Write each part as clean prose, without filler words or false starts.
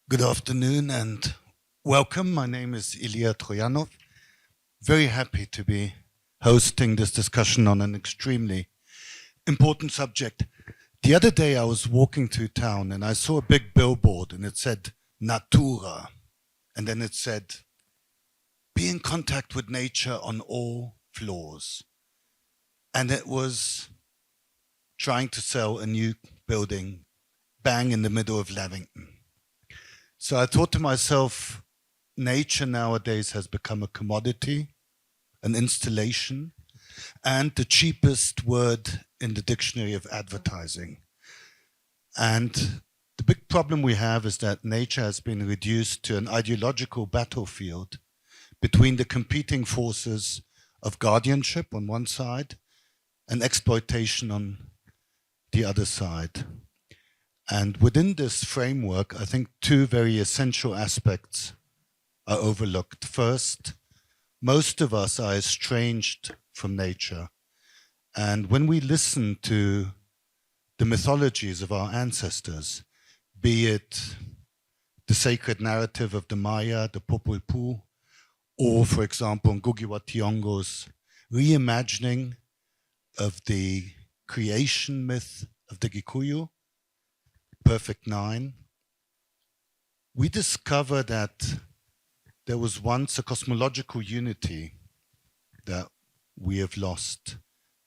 Good afternoon and welcome. My name is Ilija Trojanow. Very happy to be hosting this discussion on an extremely important subject. The other day I was walking through town and I saw a big billboard and it said Natura. And then it said, be in contact with nature on all floors. And it was trying to sell a new building bang in the middle of Lavington. So I thought to myself, nature nowadays has become a commodity, an installation, and the cheapest word in the dictionary of advertising. And the big problem we have is that nature has been reduced to an ideological battlefield between the competing forces of guardianship on one side and exploitation on the other side. And within this framework, I think two very essential aspects are overlooked. First, most of us are estranged from nature. And when we listen to the mythologies of our ancestors, be it the sacred narrative of the Maya, the Popol Vuh, or, for example, Ngugi wa Thiong'o's reimagining of the creation myth of the Gikuyu, Perfect Nine, we discover that there was once a cosmological unity that we have lost.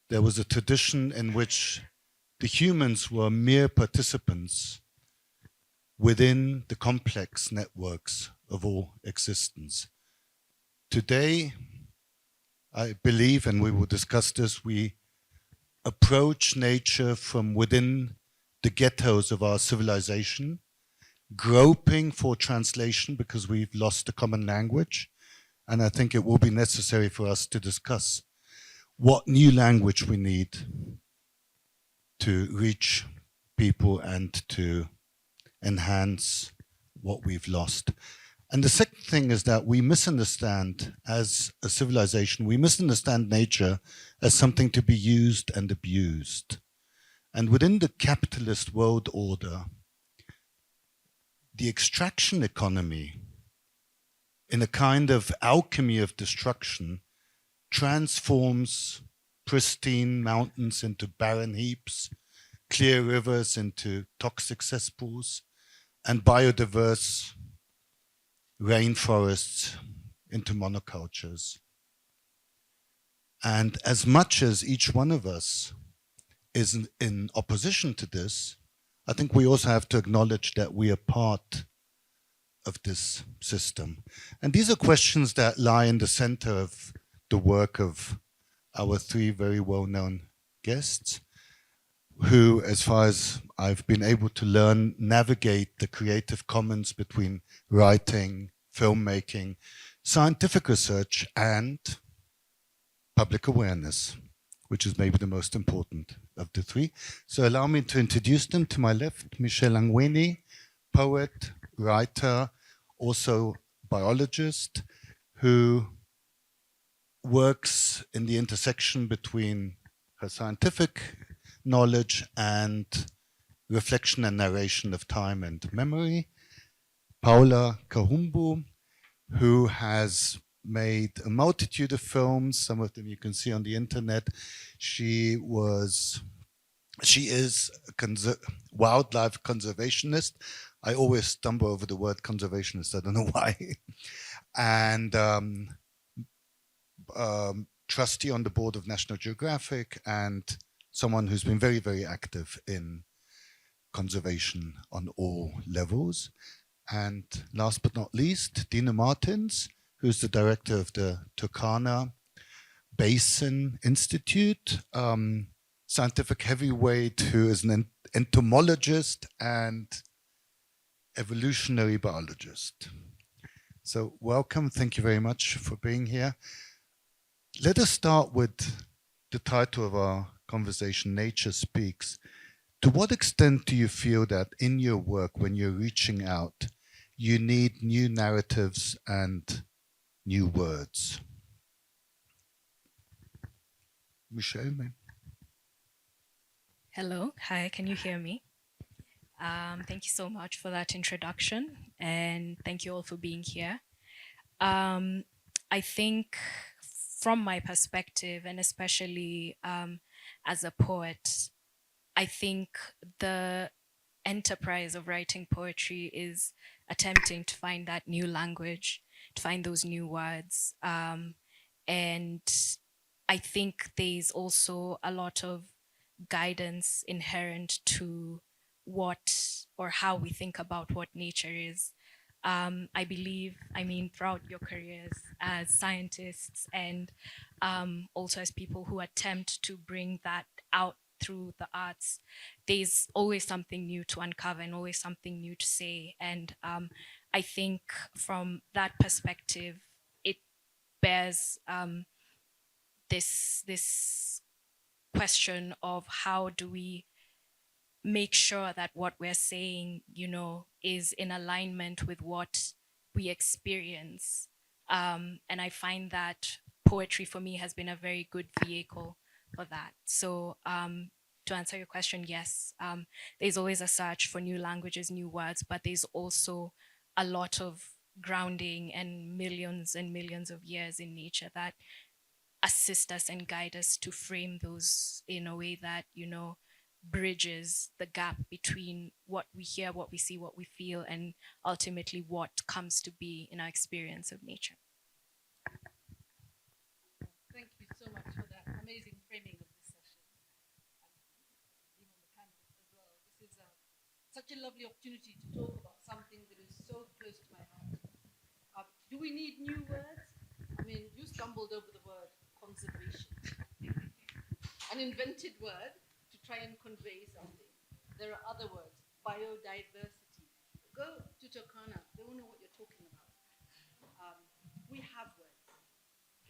There was a tradition in which the humans were mere participants within the complex networks of all existence. Today, I believe, and we will discuss this, we approach nature from within the ghettos of our civilization, groping for translation because we've lost a common language. And I think it will be necessary for us to discuss what new language we need to reach people and to enhance what we've lost. And the second thing is that we misunderstand, as a civilization, we misunderstand nature as something to be used and abused. And within the capitalist world order, the extraction economy, in a kind of alchemy of destruction, transforms pristine mountains into barren heaps, clear rivers into toxic cesspools, and biodiverse rainforests into monocultures. And as much as each one of us is in opposition to this, I think we also have to acknowledge that we are part of this system. And these are questions that lie in the center of the work of our three very well-known guests, who, as far as I've been able to learn, navigate the creative commons between writing, filmmaking, scientific research, and public awareness, which is maybe the most important of the three. So allow me to introduce them. To my left, Michelle Angwenyi, poet, writer, also biologist, who works in the intersection between her scientific knowledge and reflection and narration of time and memory. Paula Kahumbu, who has made a multitude of films, some of them you can see on the internet. She is a wildlife conservationist. I always stumble over the word conservationist, I don't know why. And trustee on the board of National Geographic, and someone who's been very, very active in conservation on all levels. And last but not least, Dino Martins, who's the director of the Turkana Basin Institute, scientific heavyweight who is an entomologist and evolutionary biologist. So welcome, thank you very much for being here. Let us start with the title of our conversation, Nature Speaks. To what extent do you feel that in your work, when you're reaching out, you need new narratives and new words? Michelle, maybe? Hello, hi, can you hear me? Thank you so much for that introduction, and thank you all for being here. Um, I think, from my perspective, and especially as a poet, I think the enterprise of writing poetry is attempting to find that new language, to find those new words. And I think there's also a lot of guidance inherent to what or how we think about what nature is. I believe, I mean, throughout your careers as scientists and also as people who attempt to bring that out through the arts, there's always something new to uncover and always something new to say. And I think from that perspective, it bears this question of how do we make sure that what we're saying, is in alignment with what we experience. And I find that poetry for me has been a very good vehicle for that. So, to answer your question, yes, there's always a search for new languages, new words, but there's also a lot of grounding and millions of years in nature that assist us and guide us to frame those in a way that, bridges the gap between what we hear, what we see, what we feel, and ultimately what comes to be in our experience of nature. Thank you so much for that amazing framing of this session. Being on the panel as well. This is such a lovely opportunity to talk about something that is so close to my heart. Do we need new words? I mean, you stumbled over the word conservation, an invented word to try and convey something. There are other words, biodiversity. Go to Turkana, they won't know what you're talking about. We have words.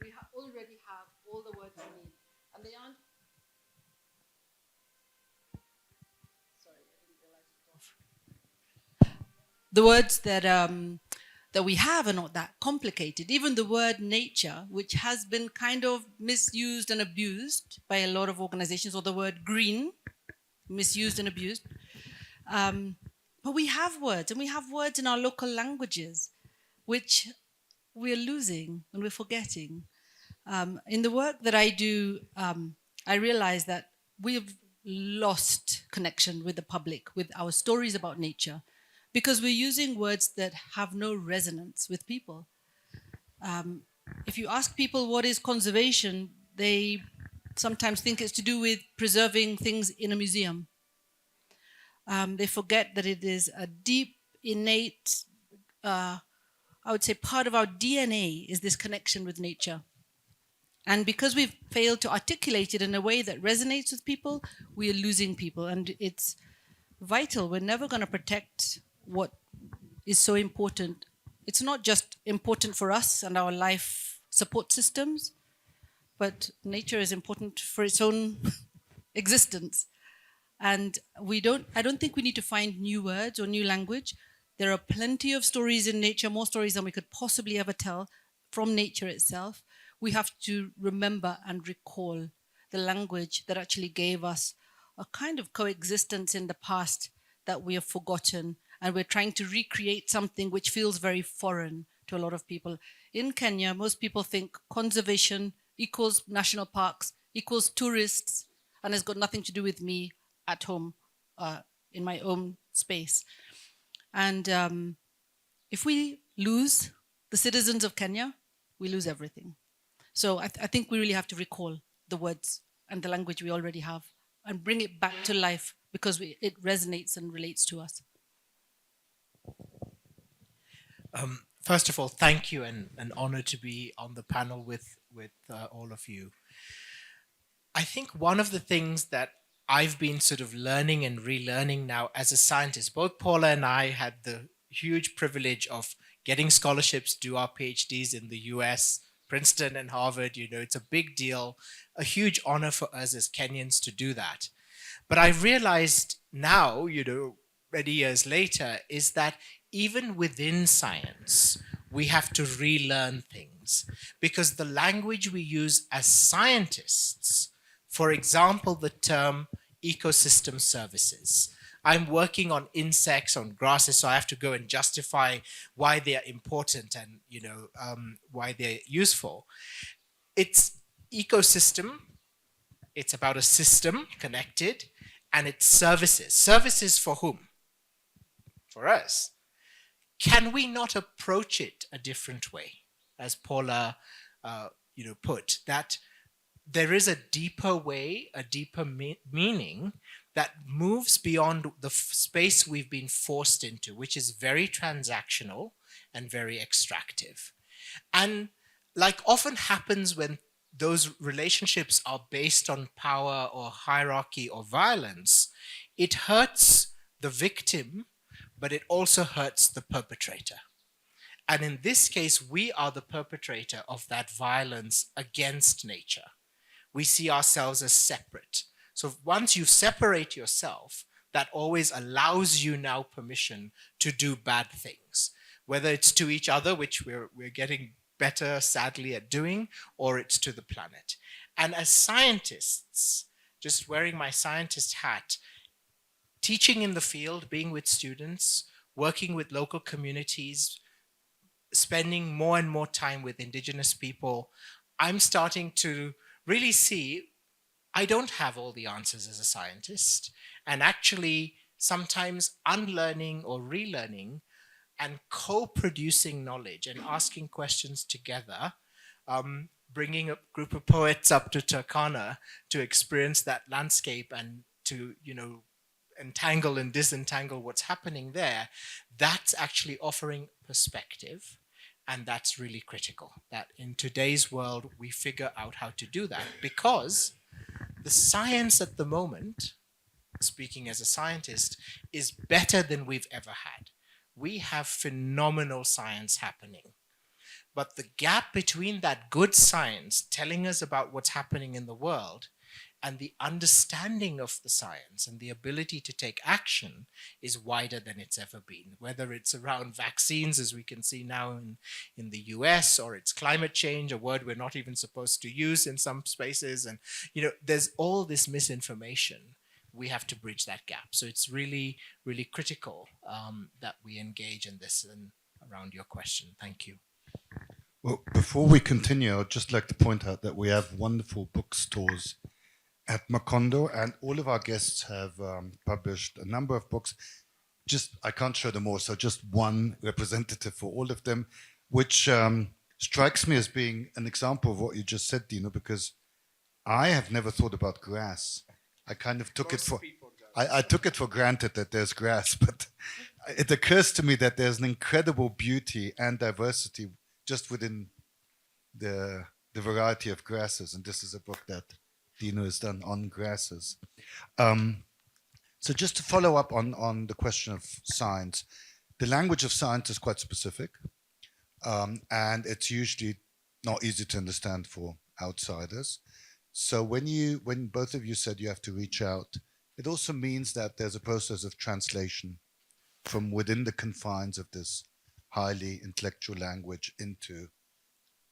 We already have all the words we need, and they aren't. Sorry, I didn't realize it was off. The words that we have are not that complicated. Even the word nature, which has been kind of misused and abused by a lot of organizations, or the word green, misused and abused. But we have words, and we have words in our local languages, which we're losing and we're forgetting. In the work that I do, I realize that we've lost connection with the public, with our stories about nature, because we're using words that have no resonance with people. If you ask people what is conservation, they sometimes think it's to do with preserving things in a museum. They forget that it is a deep, innate, I would say part of our DNA is this connection with nature. And because we've failed to articulate it in a way that resonates with people, we are losing people. And it's vital. We're never going to protect what is so important. It's not just important for us and our life support systems, but nature is important for its own existence. And I don't think we need to find new words or new language. There are plenty of stories in nature, more stories than we could possibly ever tell from nature itself. We have to remember and recall the language that actually gave us a kind of coexistence in the past that we have forgotten. And we're trying to recreate something which feels very foreign to a lot of people. In Kenya, most people think conservation equals national parks, equals tourists, and has got nothing to do with me at home in my own space. And if we lose the citizens of Kenya, we lose everything. So I think we really have to recall the words and the language we already have and bring it back to life because it resonates and relates to us. First of all, thank you, and an honor to be on the panel with all of you. I think one of the things that I've been sort of learning and relearning now as a scientist, both Paula and I had the huge privilege of getting scholarships to do our PhDs in the US, Princeton and Harvard. It's a big deal, a huge honor for us as Kenyans to do that. But I realized now, many years later, is that even within science, we have to relearn things because the language we use as scientists, for example, the term ecosystem services. I'm working on insects, on grasses, so I have to go and justify why they are important and, why they're useful. It's ecosystem. It's about a system connected, and it's services. Services for whom? For us. Can we not approach it a different way? As Paula, put, that there is a deeper way, a deeper meaning that moves beyond the space we've been forced into, which is very transactional and very extractive. And like often happens when those relationships are based on power or hierarchy or violence, it hurts the victim, but it also hurts the perpetrator. And in this case, we are the perpetrator of that violence against nature. We see ourselves as separate. So once you separate yourself, that always allows you now permission to do bad things, whether it's to each other, which we're getting better, sadly, at doing, or it's to the planet. And as scientists, just wearing my scientist hat, teaching in the field, being with students, working with local communities, spending more and more time with indigenous people, I'm starting to really see I don't have all the answers as a scientist, and actually sometimes unlearning or relearning and co-producing knowledge and asking questions together, bringing a group of poets up to Turkana to experience that landscape and to, entangle and disentangle what's happening there, that's actually offering perspective. And that's really critical, that in today's world, we figure out how to do that, because the science at the moment, speaking as a scientist, is better than we've ever had. We have phenomenal science happening. But the gap between that good science telling us about what's happening in the world and the understanding of the science and the ability to take action is wider than it's ever been, whether it's around vaccines, as we can see now in the US, or it's climate change, a word we're not even supposed to use in some spaces. And, there's all this misinformation. We have to bridge that gap. So it's really, really critical that we engage in this. And around your question, thank you. Well, before we continue, I'd just like to point out that we have wonderful bookstores at Macondo, and all of our guests have published a number of books. I can't show them all, so just one representative for all of them, which strikes me as being an example of what you just said, Dino, because I have never thought about grass. I kind of took I took it for granted that there's grass, but it occurs to me that there's an incredible beauty and diversity just within the variety of grasses, and this is a book that Dino has done on grasses. So just to follow up on the question of science, the language of science is quite specific, and it's usually not easy to understand for outsiders. So when both of you said you have to reach out, it also means that there's a process of translation from within the confines of this highly intellectual language into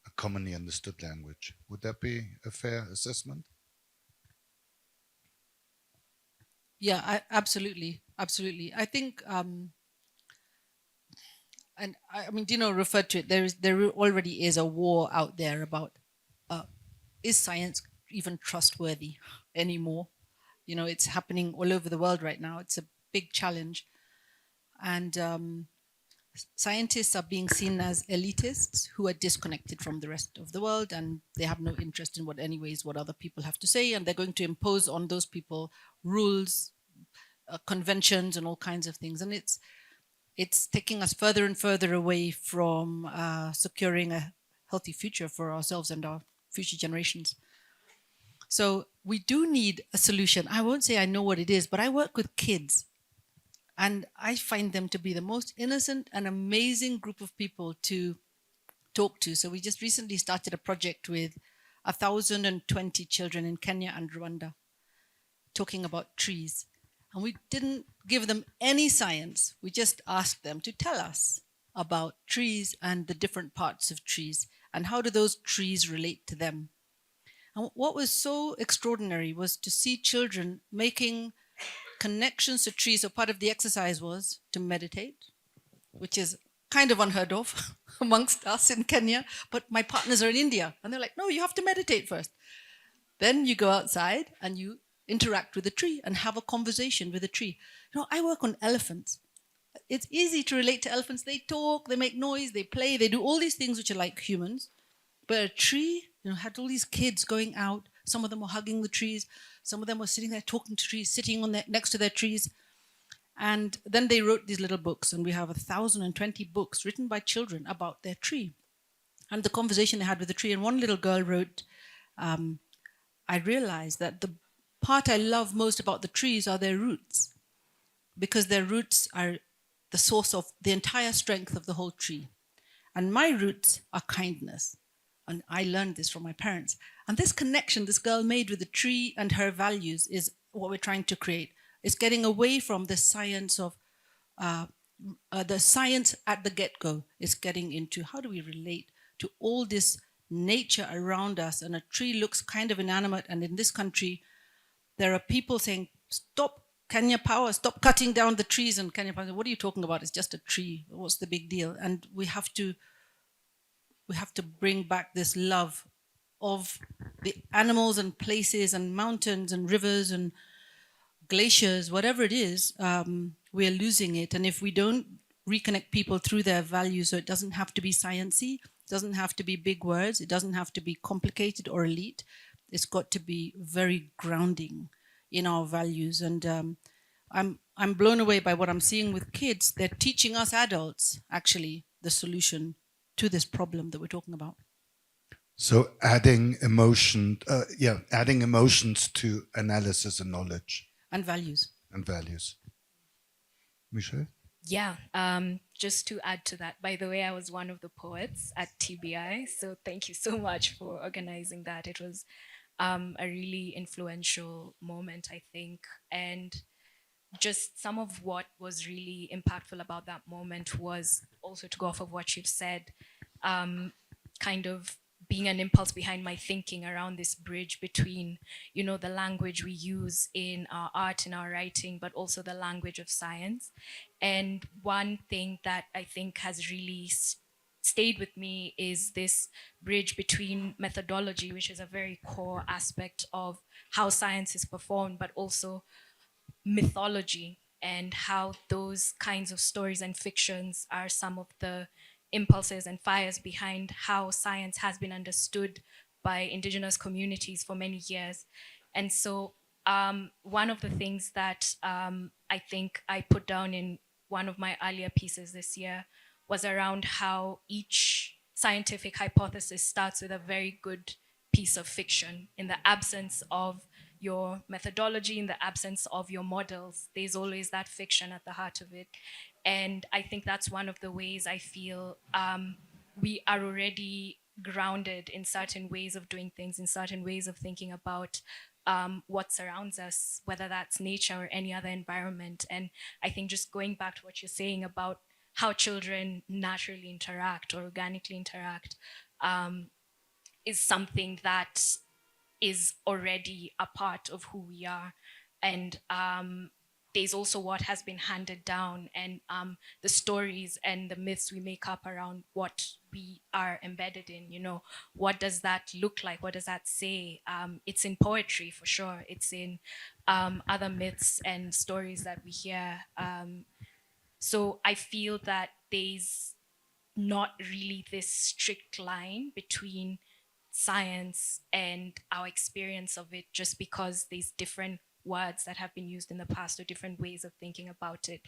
a commonly understood language. Would that be a fair assessment? Yeah, absolutely. I think, and I mean, Dino referred to it. There already is a war out there about is science even trustworthy anymore? It's happening all over the world right now. It's a big challenge, and scientists are being seen as elitists who are disconnected from the rest of the world, and they have no interest in what other people have to say, and they're going to impose on those people rules, conventions, and all kinds of things. And it's taking us further and further away from securing a healthy future for ourselves and our future generations. So we do need a solution. I won't say I know what it is, but I work with kids, and I find them to be the most innocent and amazing group of people to talk to. So we just recently started a project with 1,020 children in Kenya and Rwanda talking about trees. And we didn't give them any science. We just asked them to tell us about trees and the different parts of trees and how do those trees relate to them. And what was so extraordinary was to see children making connections to trees. So part of the exercise was to meditate, which is kind of unheard of amongst us in Kenya. But my partners are in India, and they're like, no, you have to meditate first. Then you go outside and you interact with the tree and have a conversation with the tree. You know, I work on elephants. It's easy to relate to elephants. They talk, they make noise, they play, they do all these things which are like humans. But a tree, you know, had all these kids going out. Some of them were hugging the trees. Some of them were sitting there talking to trees, sitting on next to their trees. And then they wrote these little books, and we have 1,020 books written by children about their tree and the conversation they had with the tree. And one little girl wrote, I realized that the part I love most about the trees are their roots, because their roots are the source of the entire strength of the whole tree. And my roots are kindness. And I learned this from my parents. And this connection this girl made with the tree and her values is what we're trying to create. It's getting away from the science of, the science at the get-go. It's getting into how do we relate to all this nature around us. And a tree looks kind of inanimate. And in this country, there are people saying, stop Kenya Power, stop cutting down the trees. And Kenya Power, what are you talking about? It's just a tree. What's the big deal? And we have to bring back this love of the animals and places and mountains and rivers and glaciers, whatever it is, we're losing it. And if we don't reconnect people through their values, so it doesn't have to be sciencey, it doesn't have to be big words, it doesn't have to be complicated or elite, it's got to be very grounding in our values. And I'm blown away by what I'm seeing with kids. They're teaching us adults, actually, the solution to this problem that we're talking about. So adding adding emotions to analysis and knowledge. And values. And values. Michelle? Yeah, just to add to that, by the way, I was one of the poets at TBI, so thank you so much for organizing that. It was a really influential moment, I think, and just some of what was really impactful about that moment was also to go off of what you've said, kind of being an impulse behind my thinking around this bridge between, you know, the language we use in our art, in our writing, but also the language of science. And one thing that I think has really stayed with me is this bridge between methodology, which is a very core aspect of how science is performed, but also mythology, and how those kinds of stories and fictions are some of the impulses and fires behind how science has been understood by indigenous communities for many years. And so one of the things that I think I put down in one of my earlier pieces this year was around how each scientific hypothesis starts with a very good piece of fiction. In the absence of your methodology, in the absence of your models, there's always that fiction at the heart of it. And I think that's one of the ways I feel we are already grounded in certain ways of doing things, in certain ways of thinking about what surrounds us, whether that's nature or any other environment. And I think just going back to what you're saying about how children naturally interact or organically interact is something that is already a part of who we are. And there's also what has been handed down, and the stories and the myths we make up around what we are embedded in. You know, what does that look like? What does that say? It's in poetry for sure. It's in other myths and stories that we hear. So I feel that there's not really this strict line between science and our experience of it, just because there's different words that have been used in the past or different ways of thinking about it.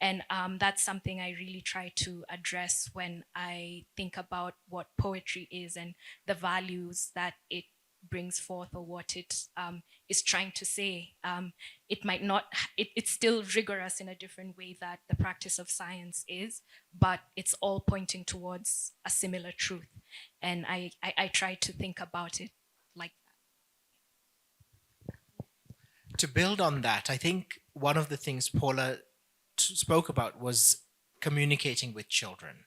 And that's something I really try to address when I think about what poetry is and the values that it brings forth, or what it is trying to say. It might not, it's still rigorous in a different way that the practice of science is, but it's all pointing towards a similar truth. And I try to think about it like that. To build on that, I think one of the things Paula spoke about was communicating with children.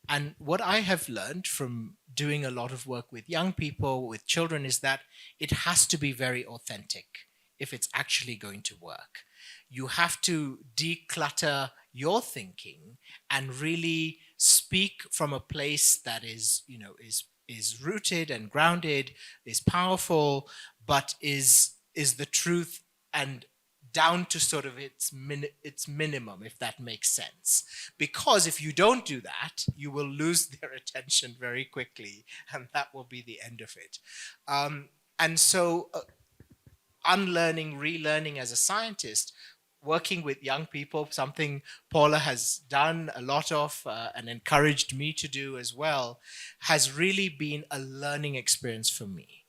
And what I have learned from doing a lot of work with young people, with children, is that it has to be very authentic if it's actually going to work. you have to declutter your thinking and really speak from a place that is, is rooted and grounded, is powerful, but is the truth and down to sort of its minimum, if that makes sense. Because if you don't do that, you will lose their attention very quickly, and that will be the end of it. And so unlearning, relearning as a scientist, working with young people, something Paula has done a lot of and encouraged me to do as well, has really been a learning experience for me.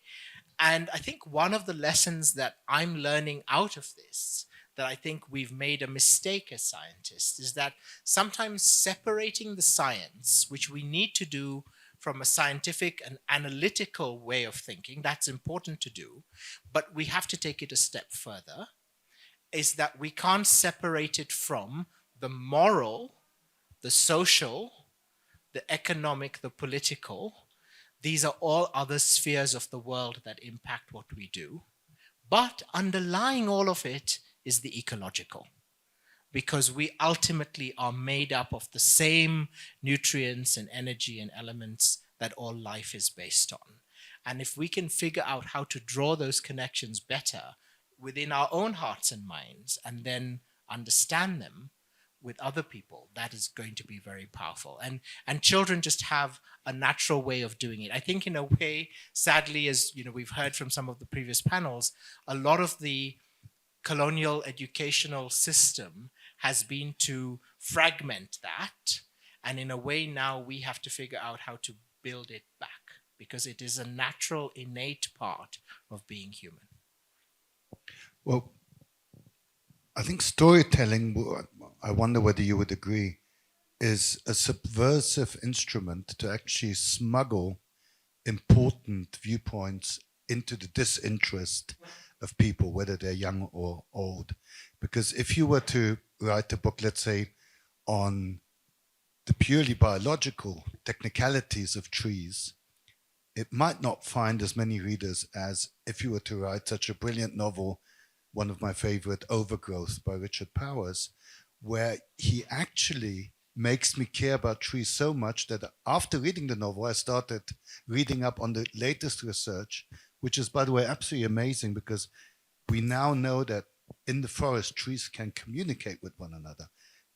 And I think one of the lessons that I'm learning out of this, that I think we've made a mistake as scientists, is that sometimes separating the science, which we need to do from a scientific and analytical way of thinking, that's important to do, but we have to take it a step further, is that we can't separate it from the moral, the social, the economic, the political. These are all other spheres of the world that impact what we do. But underlying all of it is the ecological, because we ultimately are made up of the same nutrients and energy and elements that all life is based on. And if we can figure out how to draw those connections better within our own hearts and minds, and then understand them with other people, that is going to be very powerful. And children just have a natural way of doing it. I think in a way, sadly, as we've heard from some of the previous panels, a lot of the colonial educational system has been to fragment that. And in a way now we have to figure out how to build it back, because it is a natural, innate part of being human. Well, I think storytelling, I wonder whether you would agree, is a subversive instrument to actually smuggle important viewpoints into the disinterest of people, whether they're young or old. Because if you were to write a book, let's say, on the purely biological technicalities of trees, it might not find as many readers as if you were to write such a brilliant novel, one of my favorite, Overgrowth by Richard Powers, where he actually makes me care about trees so much that after reading the novel, I started reading up on the latest research, which is, by the way, absolutely amazing, because we now know that in the forest, trees can communicate with one another.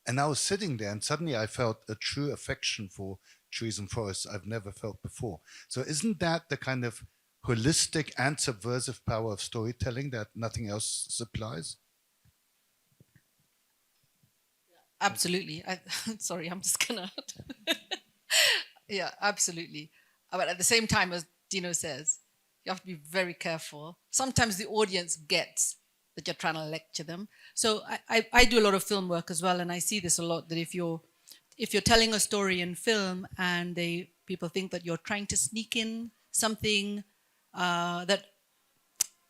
And I was sitting there and suddenly I felt a true affection for trees and forests I've never felt before. So isn't that the kind of holistic and subversive power of storytelling that nothing else supplies? Absolutely. Sorry, I'm just gonna. Yeah, absolutely. But at the same time, as Dino says, you have to be very careful. Sometimes the audience gets that you're trying to lecture them. So I do a lot of film work as well, and I see this a lot, that if you're telling a story in film and people think that you're trying to sneak in something that,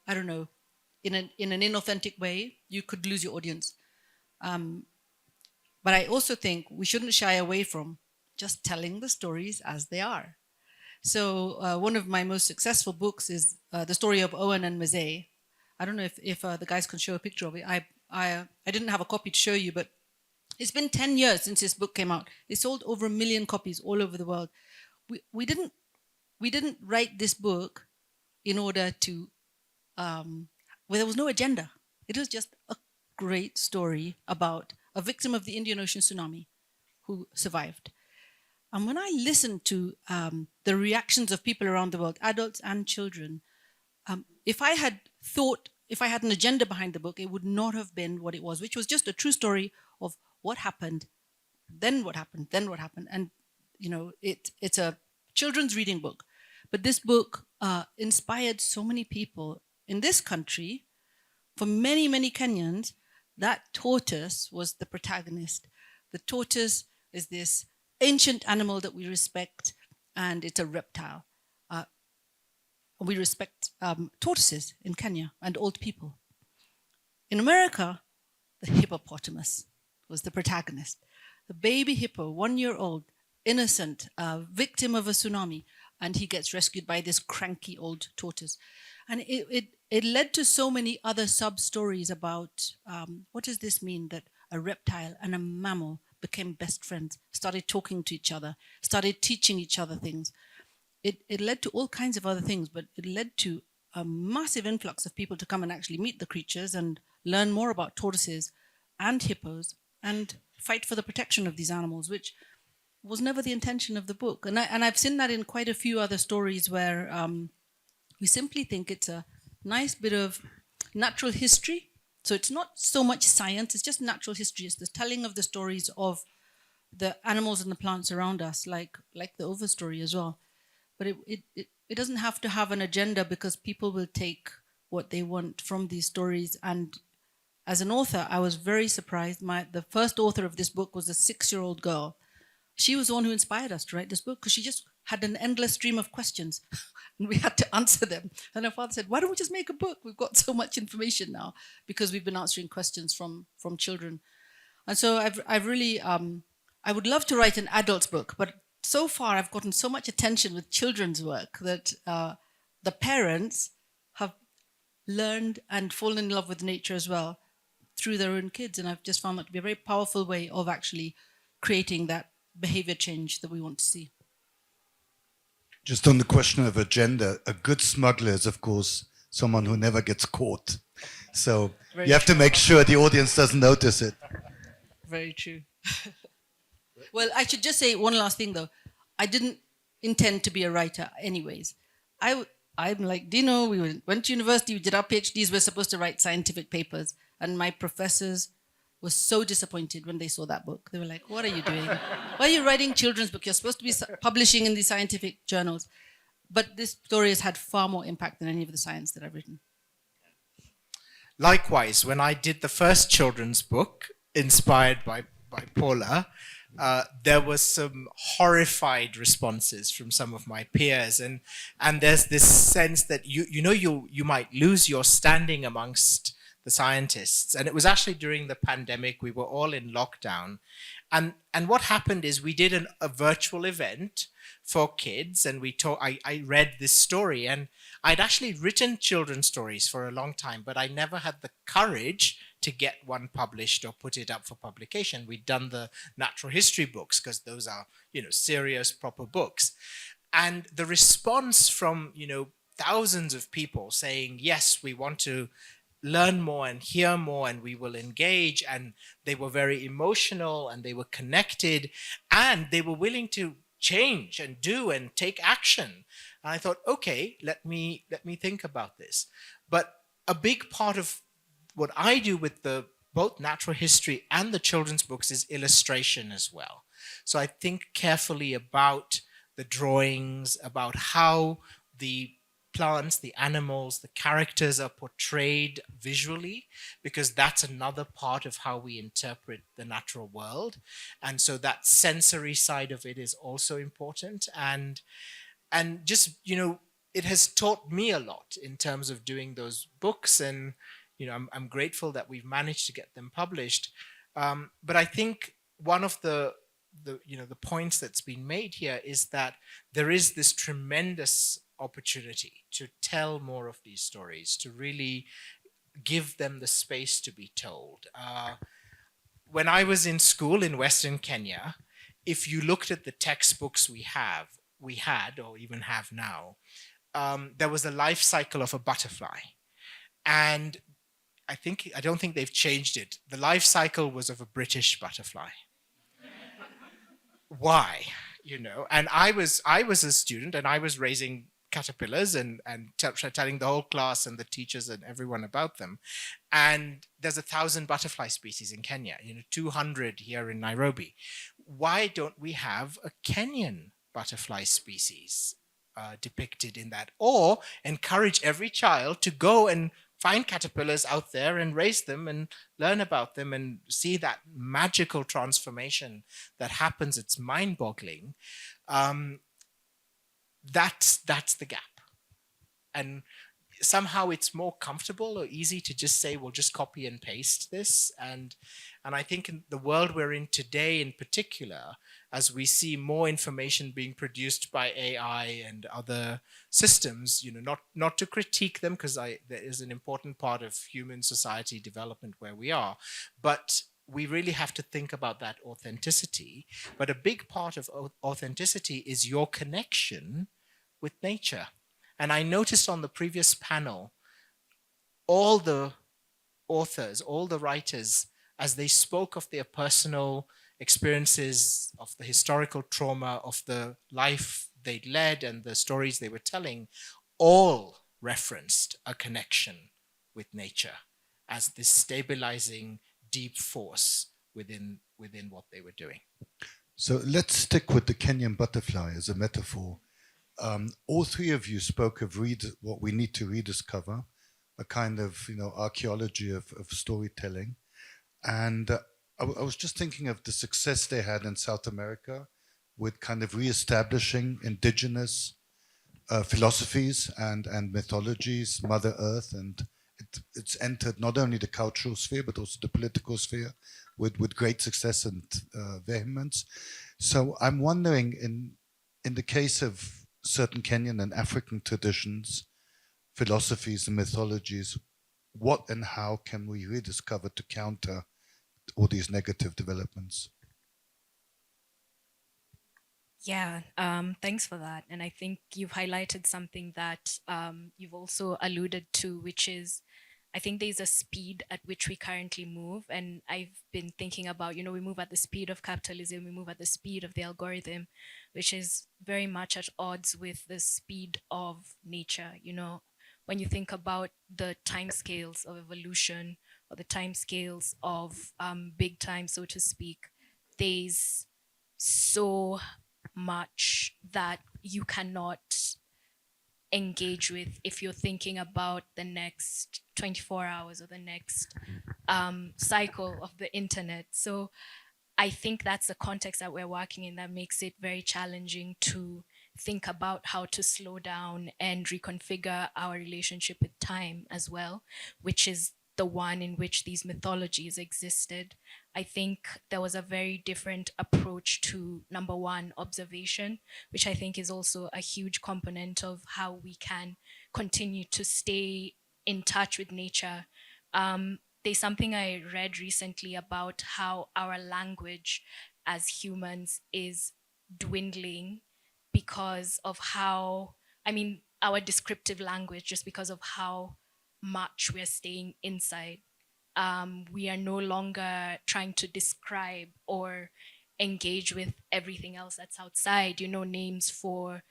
I don't know, in an inauthentic way, you could lose your audience. But I also think we shouldn't shy away from just telling the stories as they are. So one of my most successful books is the story of Owen and Mzee. I don't know if the guys can show a picture of it. I didn't have a copy to show you, but it's been 10 years since this book came out. It sold over 1 million copies all over the world. We didn't write this book in order to, there was no agenda. It was just a great story about a victim of the Indian Ocean tsunami who survived. And when I listened to the reactions of people around the world, adults and children, if I had an agenda behind the book, it would not have been what it was, which was just a true story of what happened, then what happened, then what happened. And, it's a children's reading book. But this book inspired so many people in this country. For many, many Kenyans, that tortoise was the protagonist. The tortoise is this ancient animal that we respect, and it's a reptile. We respect tortoises in Kenya and old people. In America, the hippopotamus was the protagonist. The baby hippo, 1 year old, innocent, victim of a tsunami, and he gets rescued by this cranky old tortoise. And it led to so many other sub-stories about what does this mean that a reptile and a mammal became best friends, started talking to each other, started teaching each other things. It led to all kinds of other things, but it led to a massive influx of people to come and actually meet the creatures and learn more about tortoises and hippos and fight for the protection of these animals, which was never the intention of the book. And I've seen that in quite a few other stories where we simply think it's a nice bit of natural history. So it's not so much science, it's just natural history. It's the telling of the stories of the animals and the plants around us, like the overstory as well. But it doesn't have to have an agenda, because people will take what they want from these stories. And as an author, I was very surprised. The first author of this book was a 6-year-old girl. She was the one who inspired us to write this book, because she just had an endless stream of questions and we had to answer them. And her father said, why don't we just make a book? We've got so much information now, because we've been answering questions from children. And so I've really, I would love to write an adult's book, but so far I've gotten so much attention with children's work that the parents have learned and fallen in love with nature as well through their own kids. And I've just found that to be a very powerful way of actually creating that behavior change that we want to see. Just on the question of agenda, a good smuggler is, of course, someone who never gets caught. So you have to make sure the audience doesn't notice it. Very true. Well, I should just say one last thing, though. I didn't intend to be a writer anyways. I'm like Dino, we went to university, we did our PhDs, we're supposed to write scientific papers. And my professors were so disappointed when they saw that book. They were like, what are you doing? Why are you writing children's book? You're supposed to be publishing in the scientific journals. But this story has had far more impact than any of the science that I've written. Likewise, when I did the first children's book, inspired by Paula, there was some horrified responses from some of my peers, and there's this sense that you might lose your standing amongst the scientists. And it was actually during the pandemic. We were all in lockdown, and what happened is we did a virtual event for kids, and I read this story, and I'd actually written children's stories for a long time, but I never had the courage to get one published or put it up for publication. We'd done the natural history books, because those are, serious, proper books. And the response from, thousands of people saying, yes, we want to learn more and hear more, and we will engage. And they were very emotional, and they were connected, and they were willing to change and do and take action. And I thought, okay, let me think about this. But a big part of what I do with both natural history and the children's books is illustration as well. So I think carefully about the drawings, about how the plants, the animals, the characters are portrayed visually, because that's another part of how we interpret the natural world. And so that sensory side of it is also important. And just, it has taught me a lot in terms of doing those books. And I'm grateful that we've managed to get them published. But I think one of the points that's been made here is that there is this tremendous opportunity to tell more of these stories, to really give them the space to be told. When I was in school in Western Kenya, if you looked at the textbooks we had, or even have now, there was a life cycle of a butterfly. And I don't think they've changed it. The life cycle was of a British butterfly. Why? And I was a student, and I was raising caterpillars and telling the whole class and the teachers and everyone about them. And there's 1,000 butterfly species in Kenya, 200 here in Nairobi. Why don't we have a Kenyan butterfly species depicted in that? Or encourage every child to go and find caterpillars out there and raise them and learn about them and see that magical transformation that happens. It's mind-boggling. That's the gap. And somehow it's more comfortable or easy to just say, well, just copy and paste this. And I think in the world we're in today in particular, as we see more information being produced by AI and other systems, not to critique them, because there is an important part of human society development where we are, but we really have to think about that authenticity. But a big part of authenticity is your connection with nature. And I noticed on the previous panel, all the authors, all the writers, as they spoke of their personal experiences, of the historical trauma, of the life they'd led and the stories they were telling, all referenced a connection with nature as this stabilizing deep force within what they were doing. So let's stick with the Kenyan butterfly as a metaphor. All three of you spoke of what we need to rediscover, a kind of archaeology of storytelling. And I was just thinking of the success they had in South America with kind of reestablishing indigenous philosophies and mythologies, Mother Earth, and it's entered not only the cultural sphere but also the political sphere with great success and vehemence. So I'm wondering, in the case of certain Kenyan and African traditions, philosophies and mythologies, what and how can we rediscover to counter all these negative developments? Yeah, thanks for that. And I think you've highlighted something that you've also alluded to, which is, I think there's a speed at which we currently move. And I've been thinking about, we move at the speed of capitalism, we move at the speed of the algorithm, which is very much at odds with the speed of nature. When you think about the timescales of evolution or the timescales of big time, so to speak, there's so much that you cannot engage with if you're thinking about the next 24 hours or the next cycle of the internet. So I think that's the context that we're working in that makes it very challenging to think about how to slow down and reconfigure our relationship with time as well, which is the one in which these mythologies existed. I think there was a very different approach to, number one, observation, which I think is also a huge component of how we can continue to stay in touch with nature. There's something I read recently about how our language as humans is dwindling because of how, our descriptive language, just because of how much we're staying inside. We are no longer trying to describe or engage with everything else that's outside, names for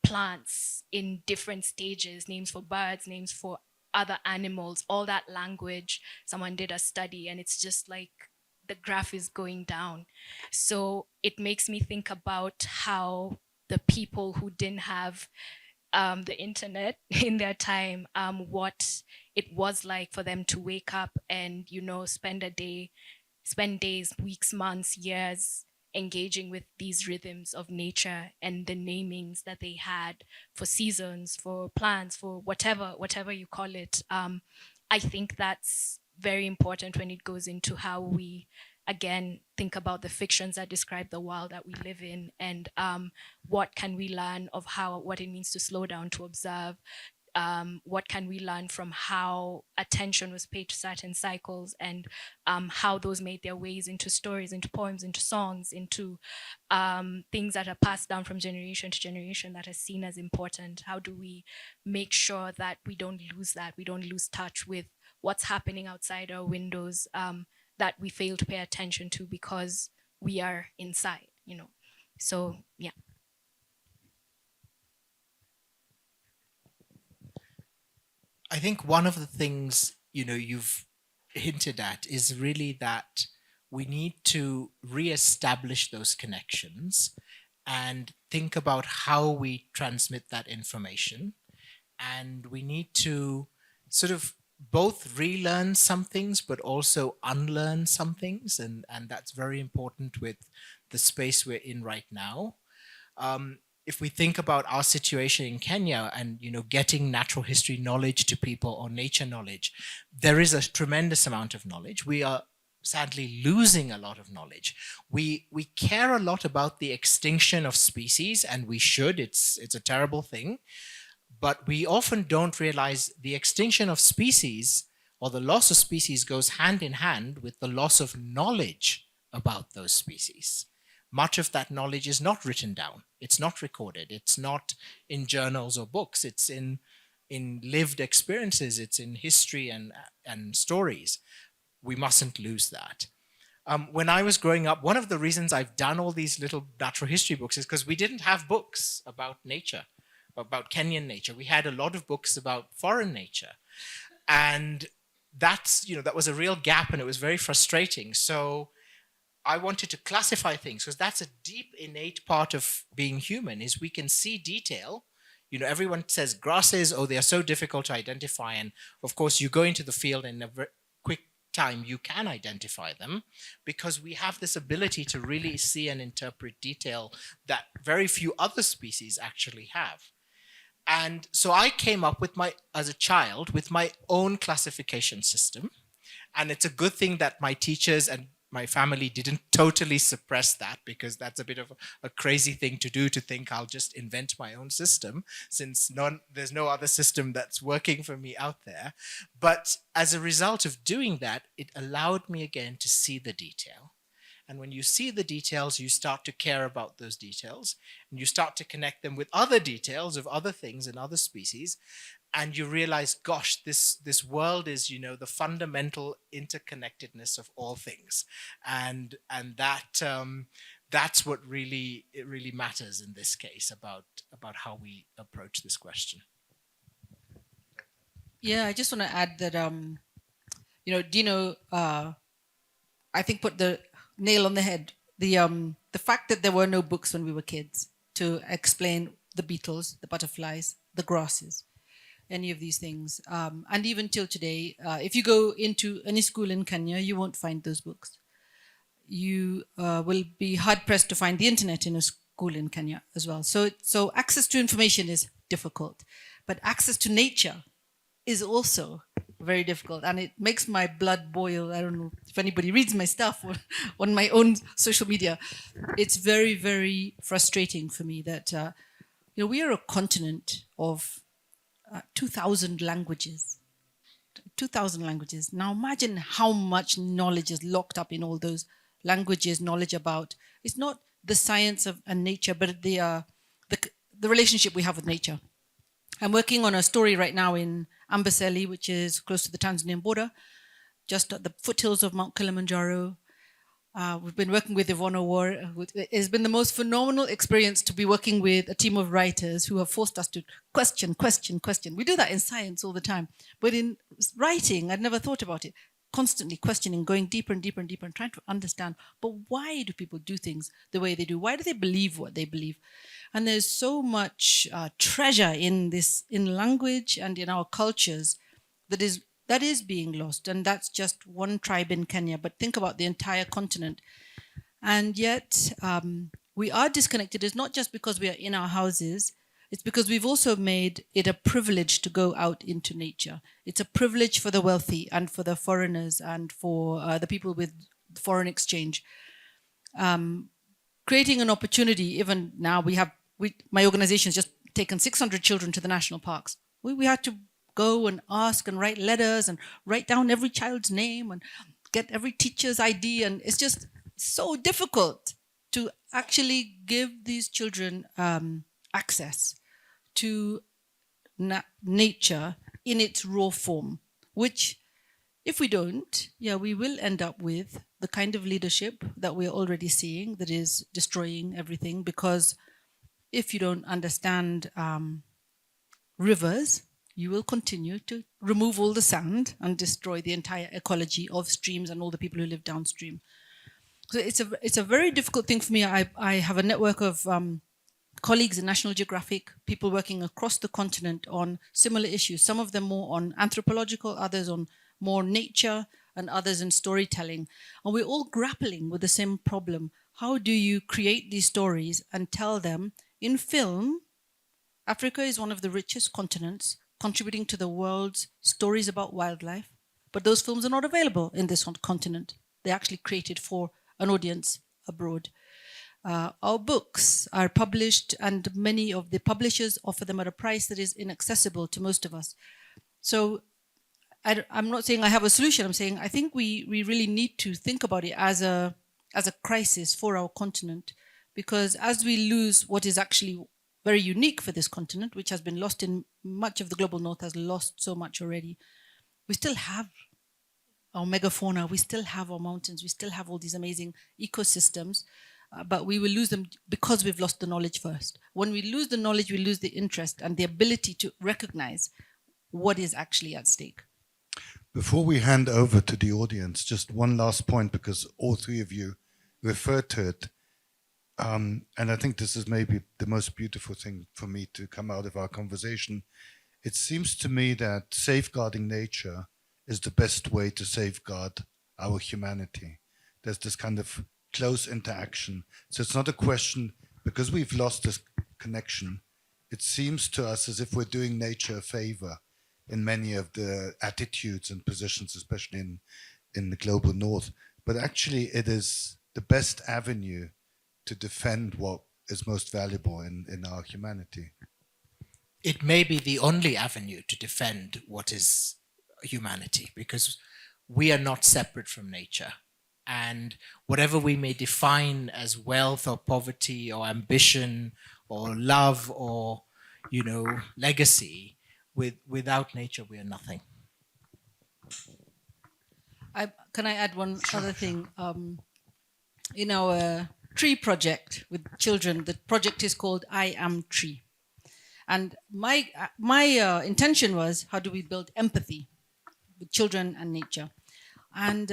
plants in different stages, names for birds, names for other animals, all that language. Someone did a study and it's just like the graph is going down. So it makes me think about how the people who didn't have the internet in their time, what it was like for them to wake up and, spend days, weeks, months, years engaging with these rhythms of nature and the namings that they had for seasons, for plants, for whatever you call it. I think that's very important when it goes into how we, again, think about the fictions that describe the world that we live in, and what can we learn of what it means to slow down, to observe. What can we learn from how attention was paid to certain cycles, and how those made their ways into stories, into poems, into songs, into things that are passed down from generation to generation that are seen as important. How do we make sure that we don't lose that, we don't lose touch with what's happening outside our windows, that we fail to pay attention to because we are inside, So, yeah. I think one of the things, you've hinted at is really that we need to reestablish those connections and think about how we transmit that information. And we need to sort of both relearn some things, but also unlearn some things. And that's very important with the space we're in right now. if we think about our situation in Kenya and, getting natural history knowledge to people or nature knowledge, there is a tremendous amount of knowledge. We are sadly losing a lot of knowledge. We care a lot about the extinction of species, and we should. It's a terrible thing. But we often don't realize the extinction of species or the loss of species goes hand in hand with the loss of knowledge about those species. Much of that knowledge is not written down. It's not recorded. It's not in journals or books. It's in lived experiences. It's in history and stories. We mustn't lose that. When I was growing up, one of the reasons I've done all these little natural history books is because we didn't have books about nature, about Kenyan nature. We had a lot of books about foreign nature. And that was a real gap, and it was very frustrating. So I wanted to classify things, because that's a deep innate part of being human, is we can see detail. Everyone says grasses, oh, they are so difficult to identify. And of course, you go into the field and in a quick time, you can identify them, because we have this ability to really see and interpret detail that very few other species actually have. And so I came up as a child, with my own classification system. And it's a good thing that my teachers and my family didn't totally suppress that, because that's a bit of a crazy thing to do, to think I'll just invent my own system, since there's no other system that's working for me out there. But as a result of doing that, it allowed me again to see the detail. And when you see the details, you start to care about those details, and you start to connect them with other details of other things and other species. And you realize, gosh, this world is, the fundamental interconnectedness of all things, and that's what really matters in this case about how we approach this question. Yeah, I just want to add that Dino, I think, put the nail on the head. The fact that there were no books when we were kids to explain the beetles, the butterflies, the grasses, any of these things. And even till today, if you go into any school in Kenya, you won't find those books. You will be hard-pressed to find the internet in a school in Kenya as well. So access to information is difficult, but access to nature is also very difficult. And it makes my blood boil. I don't know if anybody reads my stuff on my own social media. It's very, very frustrating for me that we are a continent of 2,000 languages. 2,000 languages. Now imagine how much knowledge is locked up in all those languages, knowledge about, it's not the science of and nature, but the relationship we have with nature. I'm working on a story right now in Amboseli, which is close to the Tanzanian border, just at the foothills of Mount Kilimanjaro. We've been working with Yvonne War. It's been the most phenomenal experience to be working with a team of writers who have forced us to question. We do that in science all the time. But in writing, I'd never thought about it. Constantly questioning, going deeper and deeper and deeper and trying to understand, but why do people do things the way they do? Why do they believe what they believe? And there's so much treasure in language and in our cultures that is being lost. And that's just one tribe in Kenya, but think about the entire continent. And yet we are disconnected. It's not just because we are in our houses. It's because we've also made it a privilege to go out into nature. It's a privilege for the wealthy and for the foreigners and for the people with foreign exchange. Creating an opportunity, even now my organization has just taken 600 children to the national parks. We had to go and ask and write letters and write down every child's name and get every teacher's ID. And it's just so difficult to actually give these children access to nature in its raw form, which if we don't, we will end up with the kind of leadership that we're already seeing that is destroying everything. Because if you don't understand rivers, you will continue to remove all the sand and destroy the entire ecology of streams and all the people who live downstream. So it's a very difficult thing for me. I have a network of colleagues in National Geographic, people working across the continent on similar issues, some of them more on anthropological, others on more nature, and others in storytelling. And we're all grappling with the same problem. How do you create these stories and tell them in film, Africa is one of the richest continents, contributing to the world's stories about wildlife. But those films are not available in this continent. They're actually created for an audience abroad. Our books are published, and many of the publishers offer them at a price that is inaccessible to most of us. So I'm not saying I have a solution. I'm saying I think we really need to think about it as a crisis for our continent, because as we lose what is actually very unique for this continent, which has been lost in much of the global north, has lost so much already, we still have our megafauna, we still have our mountains, we still have all these amazing ecosystems, but we will lose them because we've lost the knowledge first. When we lose the knowledge, we lose the interest and the ability to recognize what is actually at stake. Before we hand over to the audience, just one last point, because all three of you referred to it. And I think this is maybe the most beautiful thing for me to come out of our conversation. It seems to me that safeguarding nature is the best way to safeguard our humanity. There's this kind of close interaction. So it's not a question, because we've lost this connection, it seems to us as if we're doing nature a favor in many of the attitudes and positions, especially in the global north. But actually it is the best avenue to defend what is most valuable in our humanity. It may be the only avenue to defend what is humanity, because we are not separate from nature. And whatever we may define as wealth or poverty or ambition or love or, legacy, without nature, we are nothing. Can I add one other thing? In our tree project with children, the project is called I Am Tree. And my intention was, how do we build empathy with children and nature? And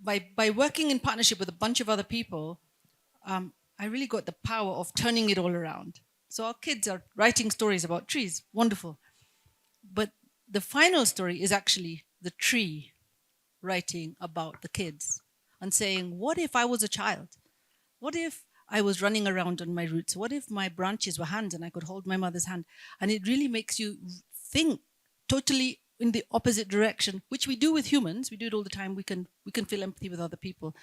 by working in partnership with a bunch of other people, I really got the power of turning it all around. So our kids are writing stories about trees, wonderful. But the final story is actually the tree writing about the kids and saying, what if I was a child? What if I was running around on my roots? What if my branches were hands and I could hold my mother's hand? And it really makes you think totally in the opposite direction, which we do with humans. We do it all the time. We can feel empathy with other people.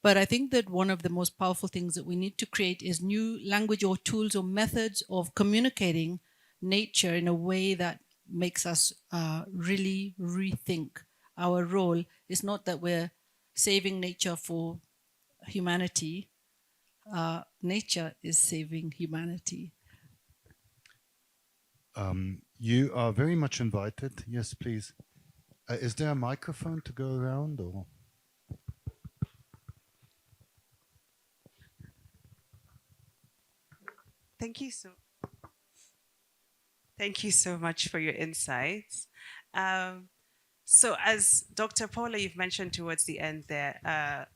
But I think that one of the most powerful things that we need to create is new language or tools or methods of communicating nature in a way that makes us really rethink our role. It's not that we're saving nature for humanity. Nature is saving humanity. You are very much invited. Yes, please. Is there a microphone to go around, or? Thank you so much for your insights. So as Dr. Paula, you've mentioned towards the end there,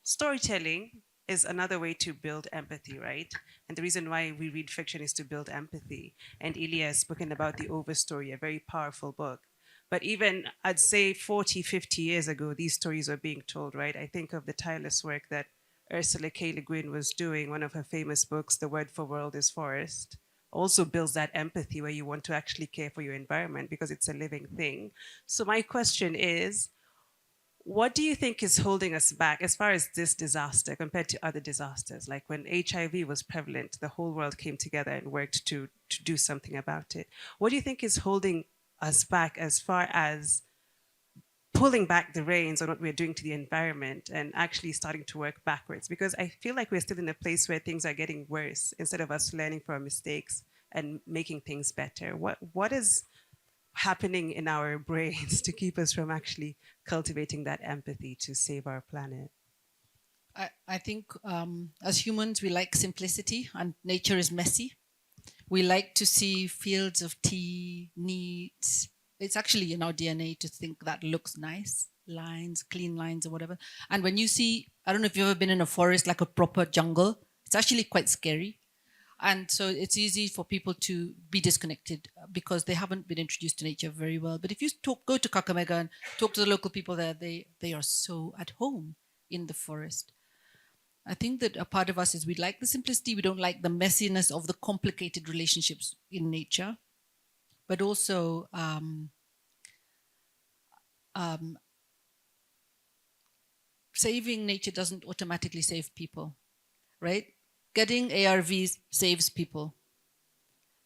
storytelling is another way to build empathy, right? And the reason why we read fiction is to build empathy. And Ilija has spoken about The Overstory, a very powerful book. But even, I'd say 40, 50 years ago, these stories were being told, right? I think of the tireless work that Ursula K. Le Guin was doing. One of her famous books, The Word for World is Forest, also builds that empathy where you want to actually care for your environment because it's a living thing. So my question is, what do you think is holding us back as far as this disaster compared to other disasters? Like when HIV was prevalent, the whole world came together and worked to do something about it. What do you think is holding us back as far as pulling back the reins on what we're doing to the environment and actually starting to work backwards? Because I feel like we're still in a place where things are getting worse instead of us learning from our mistakes and making things better. What is happening in our brains to keep us from actually cultivating that empathy to save our planet? I think as humans, we like simplicity, and nature is messy. We like to see fields of tea, neat. It's actually in our DNA to think that looks nice, lines, clean lines or whatever. And when you see, I don't know if you've ever been in a forest, like a proper jungle, it's actually quite scary. And so it's easy for people to be disconnected because they haven't been introduced to nature very well. But if you go to Kakamega and talk to the local people there, they are so at home in the forest. I think that a part of us is we like the simplicity, we don't like the messiness of the complicated relationships in nature, but also saving nature doesn't automatically save people, right? Getting ARVs saves people.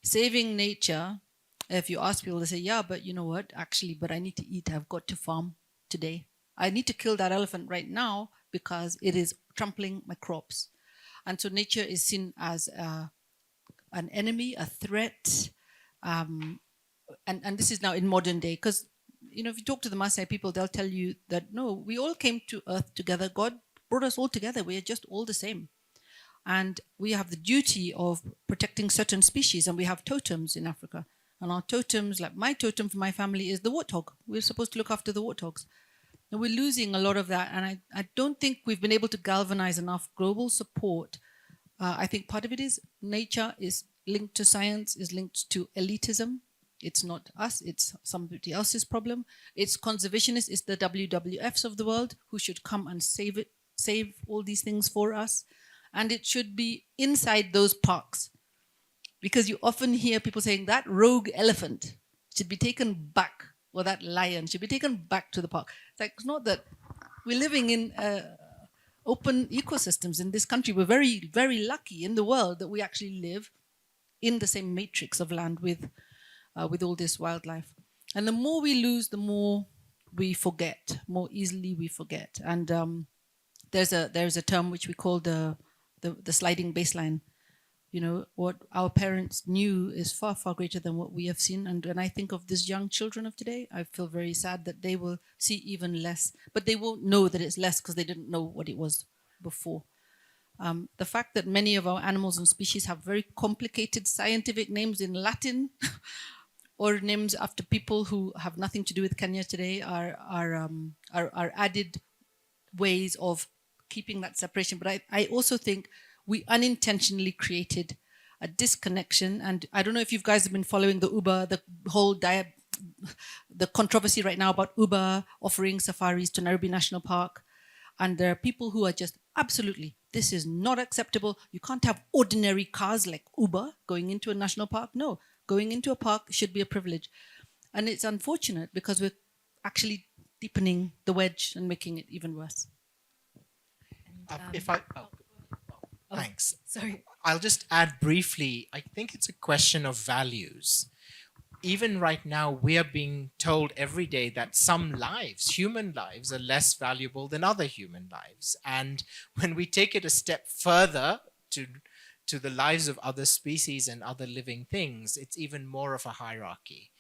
Saving nature, if you ask people, they say, yeah, but you know what? Actually, but I need to eat. I've got to farm today. I need to kill that elephant right now because it is trampling my crops. And so nature is seen as an enemy, a threat. And this is now in modern day, because if you talk to the Maasai people, they'll tell you that, no, we all came to earth together. God brought us all together. We are just all the same. And we have the duty of protecting certain species, and we have totems in Africa. And our totems, like my totem for my family, is the warthog. We're supposed to look after the warthogs. And we're losing a lot of that. And I don't think we've been able to galvanize enough global support. I think part of it is nature is linked to science, is linked to elitism. It's not us, it's somebody else's problem. It's conservationists, it's the WWFs of the world who should come and save all these things for us. And it should be inside those parks. Because you often hear people saying that rogue elephant should be taken back, or that lion should be taken back to the park. It's not that we're living in open ecosystems in this country. We're very, very lucky in the world that we actually live in the same matrix of land with all this wildlife. And the more we lose, the more we forget, more easily we forget. And there's a term which we call the sliding baseline. What our parents knew is far, far greater than what we have seen. And when I think of these young children of today, I feel very sad that they will see even less, but they won't know that it's less because they didn't know what it was before. The fact that many of our animals and species have very complicated scientific names in Latin or names after people who have nothing to do with Kenya today are added ways of keeping that separation. But I also think we unintentionally created a disconnection. And I don't know if you guys have been following the Uber, the whole the controversy right now about Uber offering safaris to Nairobi National Park. And there are people who are just absolutely, this is not acceptable. You can't have ordinary cars like Uber going into a national park. No, going into a park should be a privilege. And it's unfortunate because we're actually deepening the wedge and making it even worse. Thanks. Sorry. I'll just add briefly, I think it's a question of values. Even right now, we are being told every day that some lives, human lives, are less valuable than other human lives. And when we take it a step further to the lives of other species and other living things, it's even more of a hierarchy.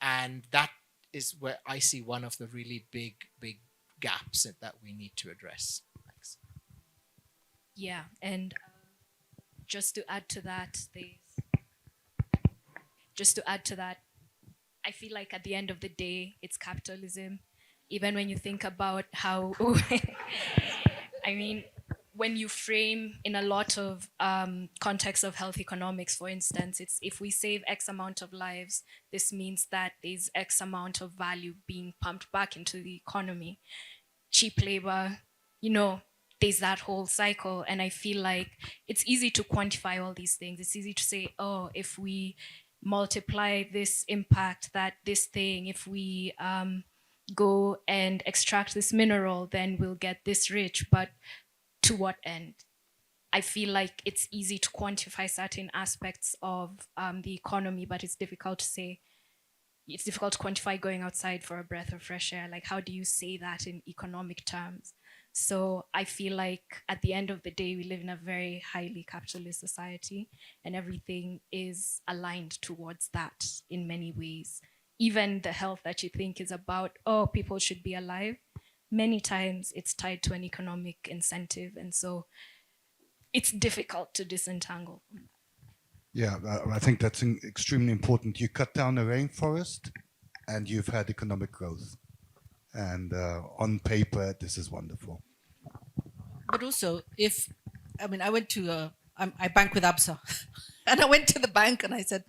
And that is where I see one of the really big gaps that we need to address. Thanks. Yeah, and just to add to that, I feel like at the end of the day, it's capitalism. Even when you think about how, when you frame in a lot of context of health economics, for instance, it's if we save X amount of lives, this means that there's X amount of value being pumped back into the economy. Cheap labor, there's that whole cycle. And I feel like it's easy to quantify all these things. It's easy to say, oh, if we multiply this impact, that this thing, if we go and extract this mineral, then we'll get this rich. But to what end? I feel like it's easy to quantify certain aspects of the economy, but it's difficult to say. It's difficult to quantify going outside for a breath of fresh air. Like, how do you say that in economic terms? So I feel like at the end of the day, we live in a very highly capitalist society, and everything is aligned towards that in many ways. Even the health that you think is about, oh, people should be alive, many times it's tied to an economic incentive. And so it's difficult to disentangle. Yeah, I think that's extremely important. You cut down a rainforest and you've had economic growth. And on paper, this is wonderful. But also, I went to, I bank with ABSA. And I went to the bank and I said,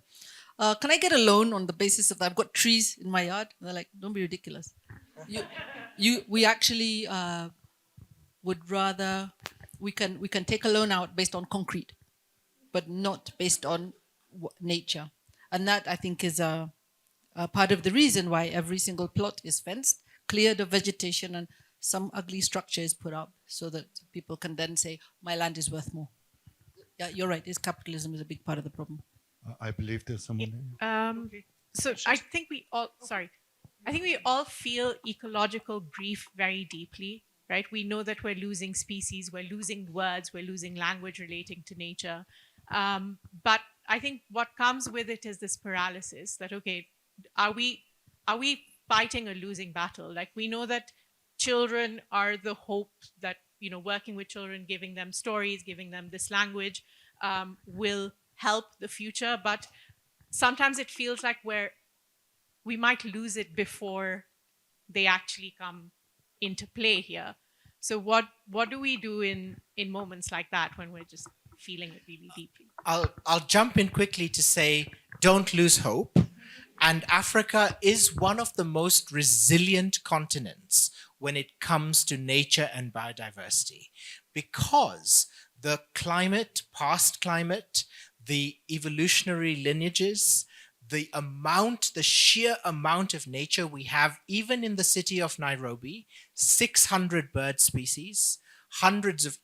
can I get a loan on the basis of that? I've got trees in my yard. And they're like, don't be ridiculous. We actually would rather we can take a loan out based on concrete, but not based on nature. And that, I think, is a part of the reason why every single plot is fenced, cleared of vegetation, and some ugly structure is put up so that people can then say, my land is worth more. Yeah, you're right. Capitalism is a big part of the problem. I believe there's someone there. So I think we all feel ecological grief very deeply, right? We know that we're losing species, we're losing words, we're losing language relating to nature. But I think what comes with it is this paralysis that, okay, are we fighting a losing battle? Like, we know that children are the hope that, working with children, giving them stories, giving them this language will help the future. But sometimes it feels like we might lose it before they actually come into play here. So what do we do in moments like that when we're just feeling it really deeply? I'll jump in quickly to say, don't lose hope. And Africa is one of the most resilient continents when it comes to nature and biodiversity, because the climate, past climate, the evolutionary lineages, the sheer amount of nature we have, even in the city of Nairobi, 600 bird species, hundreds of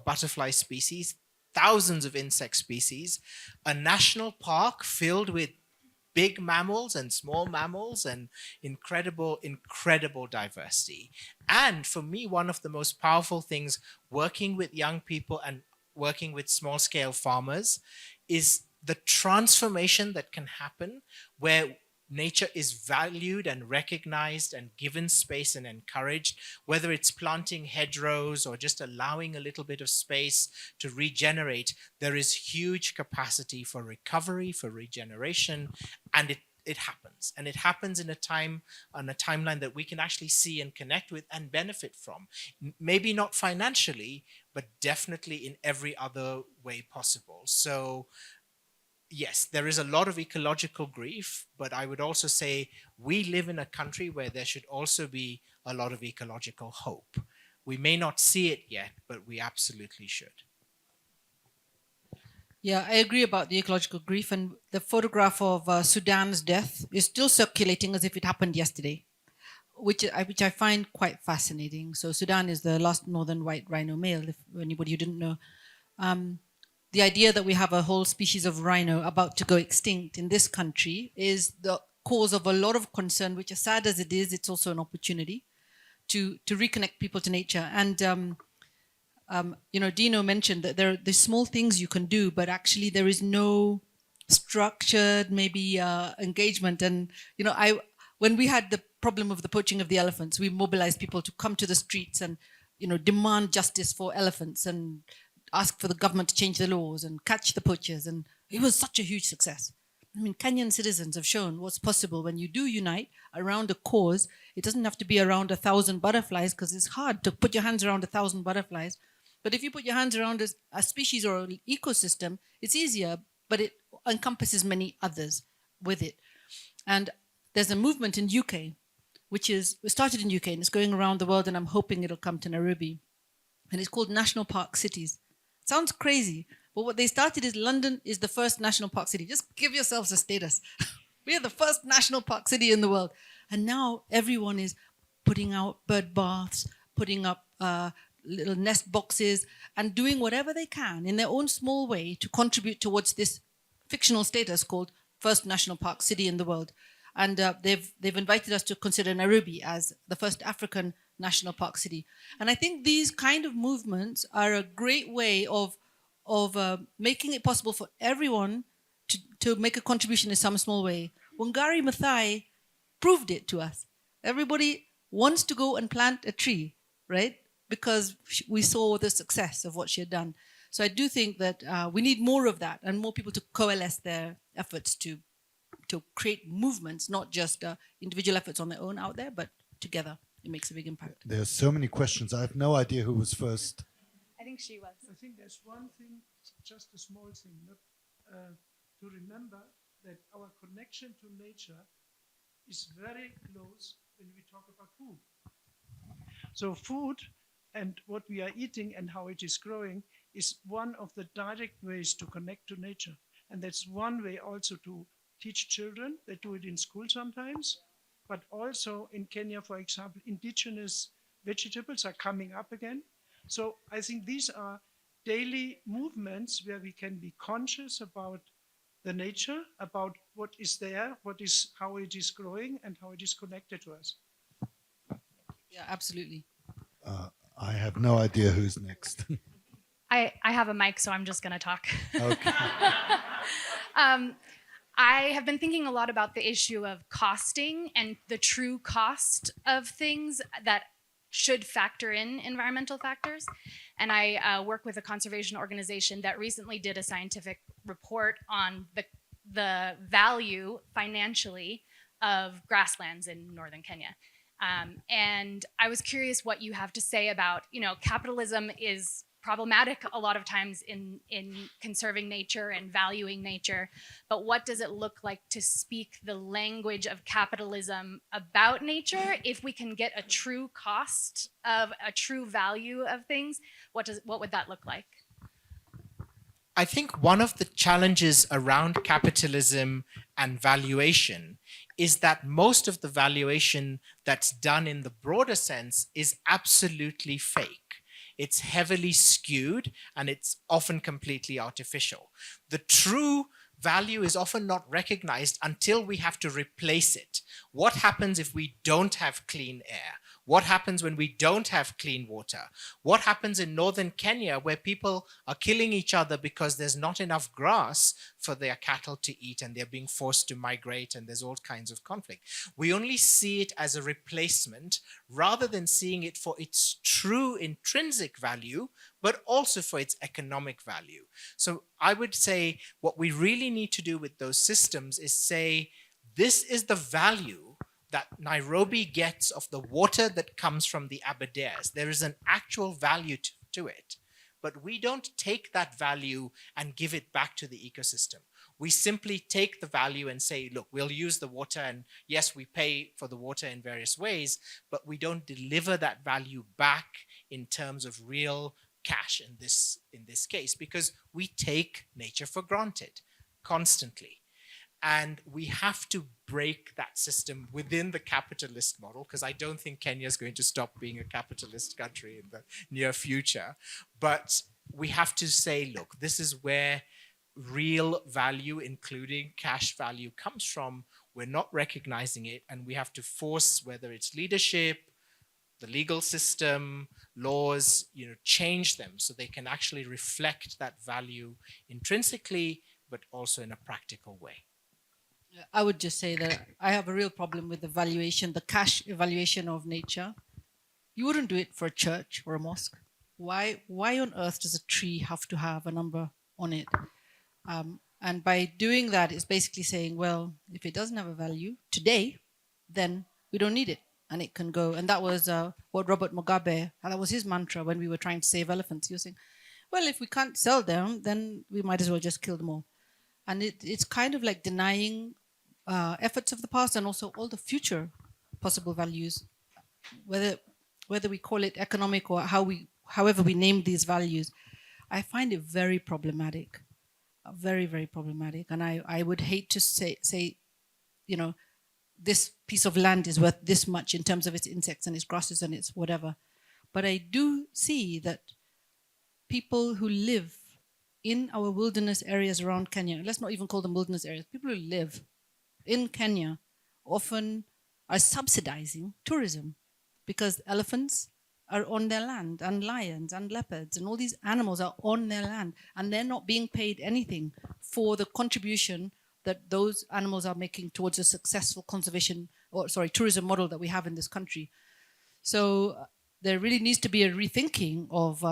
butterfly species, thousands of insect species, a national park filled with big mammals and small mammals and incredible diversity. And for me, one of the most powerful things working with young people and working with small-scale farmers is the transformation that can happen where nature is valued and recognized and given space and encouraged, whether it's planting hedgerows or just allowing a little bit of space to regenerate. There is huge capacity for recovery, for regeneration, and it happens. And it happens in a timeline that we can actually see and connect with and benefit from. Maybe not financially, but definitely in every other way possible. So yes, there is a lot of ecological grief, but I would also say we live in a country where there should also be a lot of ecological hope. We may not see it yet, but we absolutely should. Yeah, I agree about the ecological grief, and the photograph of Sudan's death is still circulating as if it happened yesterday, which I find quite fascinating. So Sudan is the last northern white rhino male, if anybody who didn't know. The idea that we have a whole species of rhino about to go extinct in this country is the cause of a lot of concern, which, as sad as it is, it's also an opportunity to reconnect people to nature. And Dino mentioned that there are the small things you can do, but actually there is no structured maybe engagement. And when we had the problem of the poaching of the elephants, we mobilized people to come to the streets and demand justice for elephants and ask for the government to change the laws and catch the poachers. And it was such a huge success. I mean, Kenyan citizens have shown what's possible when you do unite around a cause. It doesn't have to be around 1,000 butterflies, because it's hard to put your hands around 1,000 butterflies. But if you put your hands around a species or an ecosystem, it's easier, but it encompasses many others with it. And there's a movement in UK, it started in UK and it's going around the world, and I'm hoping it'll come to Nairobi. And it's called National Park Cities. Sounds crazy, but what they started is London is the first national park city. Just give yourselves a status. We are the first national park city in the world. And now everyone is putting out bird baths, putting up little nest boxes, and doing whatever they can in their own small way to contribute towards this fictional status called first national park city in the world. And they've invited us to consider Nairobi as the first African national park city. And I think these kind of movements are a great way of making it possible for everyone to make a contribution in some small way. Wangari Maathai proved it to us. Everybody wants to go and plant a tree, right? Because we saw the success of what she had done. So I do think that we need more of that and more people to coalesce their efforts to create movements, not just individual efforts on their own out there, but together. It makes a big impact. There are so many questions. I have no idea who was first. I think she was. I think there's one thing, just a small thing, not, to remember that our connection to nature is very close when we talk about food. So food and what we are eating and how it is growing is one of the direct ways to connect to nature. And that's one way also to teach children. They do it in school sometimes, but also in Kenya, for example, indigenous vegetables are coming up again. So I think these are daily movements where we can be conscious about the nature, about what is there, how it is growing, and how it is connected to us. Yeah, absolutely. I have no idea who's next. I have a mic, so I'm just going to talk. Okay. I have been thinking a lot about the issue of costing and the true cost of things that should factor in environmental factors. And I work with a conservation organization that recently did a scientific report on the value financially of grasslands in northern Kenya. And I was curious what you have to say about, capitalism is problematic a lot of times in conserving nature and valuing nature, but what does it look like to speak the language of capitalism about nature? If we can get a true cost of a true value of things, what would that look like? I think one of the challenges around capitalism and valuation is that most of the valuation that's done in the broader sense is absolutely fake. It's heavily skewed and it's often completely artificial. The true value is often not recognized until we have to replace it. What happens if we don't have clean air? What happens when we don't have clean water? What happens in northern Kenya where people are killing each other because there's not enough grass for their cattle to eat and they're being forced to migrate and there's all kinds of conflict? We only see it as a replacement rather than seeing it for its true intrinsic value, but also for its economic value. So I would say what we really need to do with those systems is say, this is the value that Nairobi gets of the water that comes from the Aberdares. There is an actual value to it, but we don't take that value and give it back to the ecosystem. We simply take the value and say, look, we'll use the water, and yes, we pay for the water in various ways, but we don't deliver that value back in terms of real cash in this case, because we take nature for granted constantly. And we have to break that system within the capitalist model, because I don't think Kenya is going to stop being a capitalist country in the near future. But we have to say, look, this is where real value, including cash value, comes from. We're not recognizing it, and we have to force, whether it's leadership, the legal system, laws, change them so they can actually reflect that value intrinsically, but also in a practical way. I would just say that I have a real problem with the valuation, the cash evaluation of nature. You wouldn't do it for a church or a mosque. Why on earth does a tree have to have a number on it? And by doing that, it's basically saying, well, if it doesn't have a value today, then we don't need it and it can go. And that was what Robert Mugabe, that was his mantra when we were trying to save elephants. He was saying, well, if we can't sell them, then we might as well just kill them all. And it's kind of like denying efforts of the past and also all the future possible values, whether we call it economic or however we name these values. I find it very problematic, very, very problematic. And I would hate to say, this piece of land is worth this much in terms of its insects and its grasses and its whatever. But I do see that people who live in our wilderness areas around Kenya, let's not even call them wilderness areas, people who live in Kenya often are subsidizing tourism because elephants are on their land and lions and leopards and all these animals are on their land and they're not being paid anything for the contribution that those animals are making towards a successful tourism model that we have in this country. So there really needs to be a rethinking of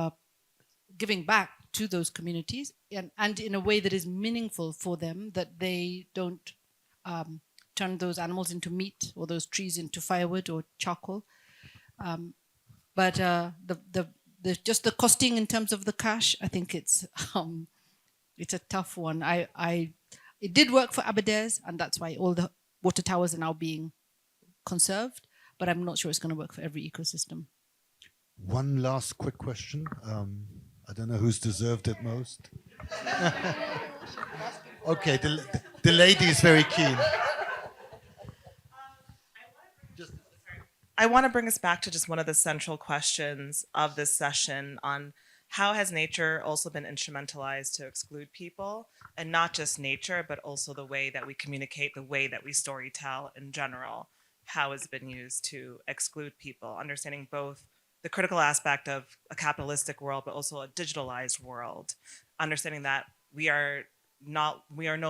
giving back to those communities and in a way that is meaningful for them, that they don't turn those animals into meat or those trees into firewood or charcoal. But just the costing in terms of the cash, I think it's a tough one. It did work for Aberdares, and that's why all the water towers are now being conserved, but I'm not sure it's going to work for every ecosystem. One last quick question. I don't know who's deserved it most. Okay, the lady is very keen. I want to bring us back to just one of the central questions of this session on how has nature also been instrumentalized to exclude people, and not just nature, but also the way that we communicate, the way that we storytell in general, how it's been used to exclude people, understanding both the critical aspect of a capitalistic world, but also a digitalized world, understanding that we are no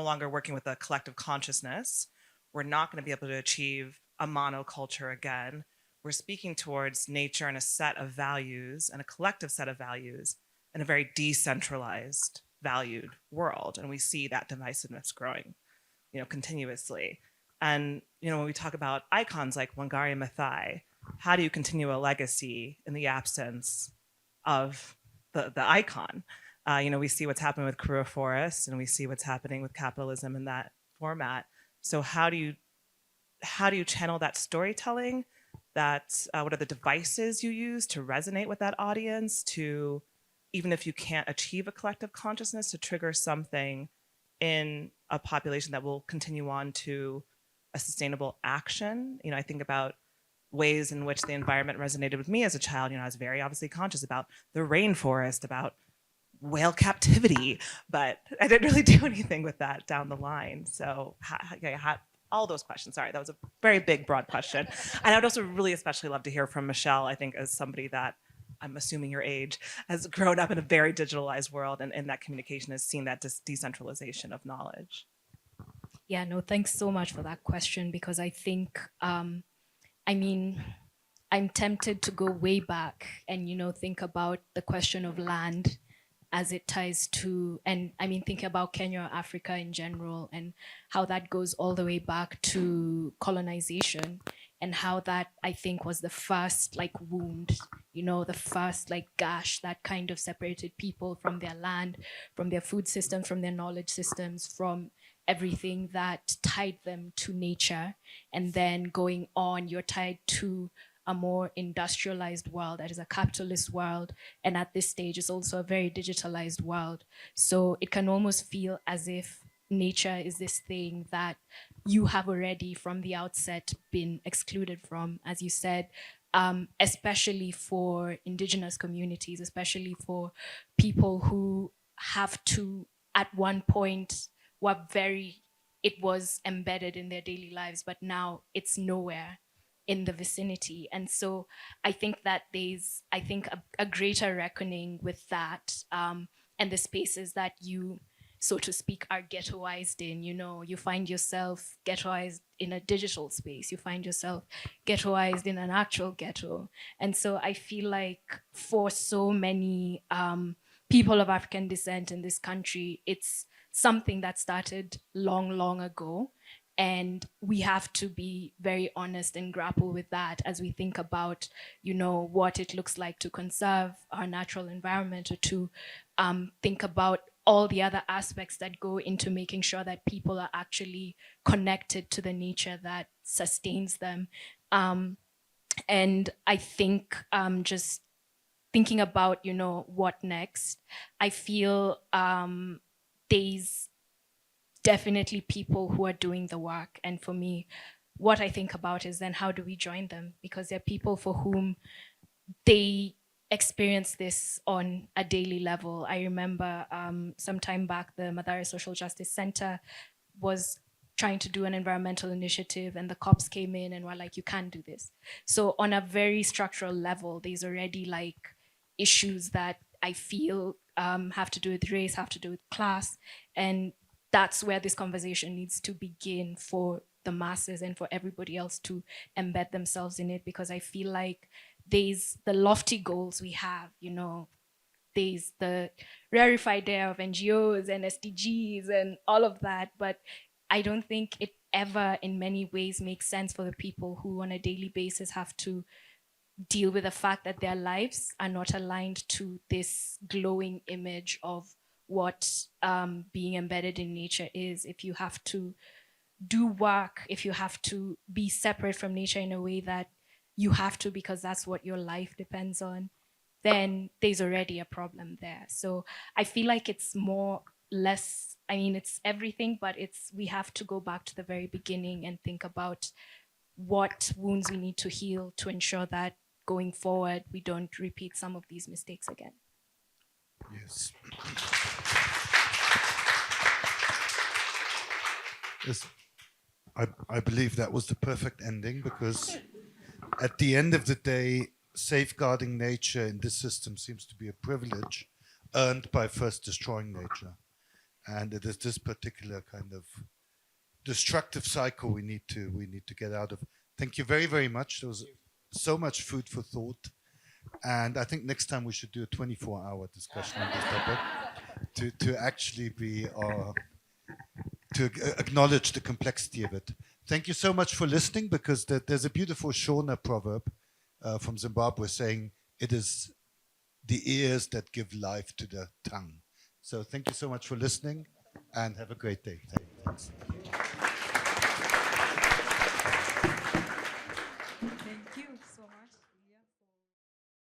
longer working with a collective consciousness. We're not going to be able to achieve a monoculture again. We're speaking towards nature and a set of values and a collective set of values in a very decentralized, valued world. And we see that divisiveness growing, continuously. And, when we talk about icons like Wangari Maathai, how do you continue a legacy in the absence of the icon? We see what's happened with Karua Forest, and we see what's happening with capitalism in that format. So how do you channel that storytelling? What are the devices you use to resonate with that audience, to, even if you can't achieve a collective consciousness, to trigger something in a population that will continue on to a sustainable action? I think about ways in which the environment resonated with me as a child. I was very obviously conscious about the rainforest, about whale captivity, but I didn't really do anything with that down the line. So all those questions. Sorry, that was a very big, broad question. And I would also really especially love to hear from Michelle, I think, as somebody that, I'm assuming your age, has grown up in a very digitalized world, and in that communication has seen that decentralization of knowledge. Yeah, no, thanks so much for that question, because I think, I'm tempted to go way back and, think about the question of land as it ties to, and thinking about Kenya or Africa in general, and how that goes all the way back to colonization, and how that, I think, was the first wound, the first gash that kind of separated people from their land, from their food systems, from their knowledge systems, from everything that tied them to nature. And then going on, you're tied to a more industrialized world, that is a capitalist world, and at this stage is also a very digitalized world. So it can almost feel as if nature is this thing that you have already from the outset been excluded from, as you said, especially for indigenous communities, especially for people who have to, at one point, it was embedded in their daily lives, but now it's nowhere in the vicinity. And so I think that there's, a greater reckoning with that, and the spaces that you, so to speak, are ghettoized in. You find yourself ghettoized in a digital space. You find yourself ghettoized in an actual ghetto. And so I feel like for so many people of African descent in this country, it's something that started long, long ago. And we have to be very honest and grapple with that as we think about, what it looks like to conserve our natural environment, or to think about all the other aspects that go into making sure that people are actually connected to the nature that sustains them. And I think just thinking about, what next, I feel there's definitely people who are doing the work. And for me, what I think about is then how do we join them? Because there are people for whom they experience this on a daily level. I remember some time back, the Mathare Social Justice Center was trying to do an environmental initiative, and the cops came in and were like, you can't do this. So on a very structural level, there's already issues that I feel have to do with race, have to do with class. And that's where this conversation needs to begin for the masses and for everybody else to embed themselves in it, because I feel like there's the lofty goals we have, there's the rarefied air of NGOs and SDGs and all of that, but I don't think it ever in many ways makes sense for the people who on a daily basis have to deal with the fact that their lives are not aligned to this glowing image of what being embedded in nature is. If you have to do work, if you have to be separate from nature in a way that you have to because that's what your life depends on, then there's already a problem there. So I feel like it's more less, I mean, it's everything, but we have to go back to the very beginning and think about what wounds we need to heal to ensure that going forward, we don't repeat some of these mistakes again. Yes. Yes. I believe that was the perfect ending, because at the end of the day, safeguarding nature in this system seems to be a privilege earned by first destroying nature. And it is this particular kind of destructive cycle we need to get out of. Thank you very, very much. There was so much food for thought. And I think next time we should do a 24-hour discussion on this topic to actually be to acknowledge the complexity of it. Thank you so much for listening, because there's a beautiful Shona proverb from Zimbabwe saying, it is the ears that give life to the tongue. So thank you so much for listening, and have a great day. Thanks.